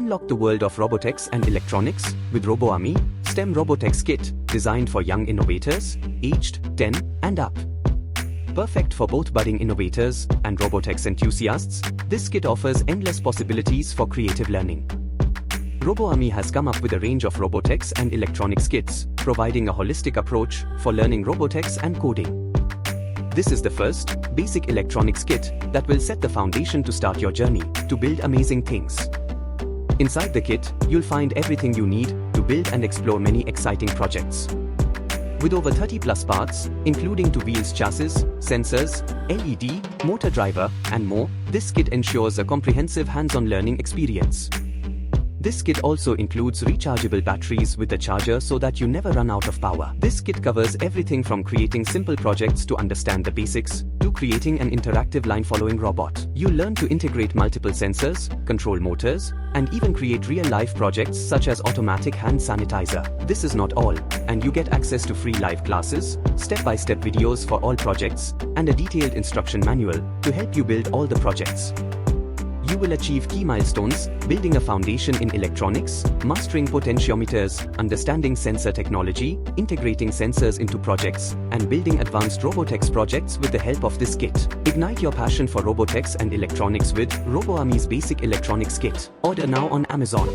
Unlock the world of robotics and electronics with RoboArmy, STEM Robotics Kit, designed for young innovators, aged 10 and up. Perfect for both budding innovators and robotics enthusiasts, this kit offers endless possibilities for creative learning. RoboArmy has come up with a range of robotics and electronics kits, providing a holistic approach for learning robotics and coding. This is the first, basic electronics kit that will set the foundation to start your journey to build amazing things. Inside the kit, you'll find everything you need to build and explore many exciting projects. With over 30 plus parts, including two-wheels chassis, sensors, LED, motor driver, and more, this kit ensures a comprehensive hands-on learning experience. This kit also includes rechargeable batteries with a charger so that you never run out of power. This kit covers everything from creating simple projects to understand the basics, to creating an interactive line-following robot. You'll learn to integrate multiple sensors, control motors, and even create real-life projects such as automatic hand sanitizer. This is not all, and you get access to free live classes, step-by-step videos for all projects, and a detailed instruction manual to help you build all the projects. You will achieve key milestones, building a foundation in electronics, mastering potentiometers, understanding sensor technology, integrating sensors into projects, and building advanced robotics projects with the help of this kit. Ignite your passion for robotics and electronics with RoboArmy's Basic Electronics Kit. Order now on Amazon.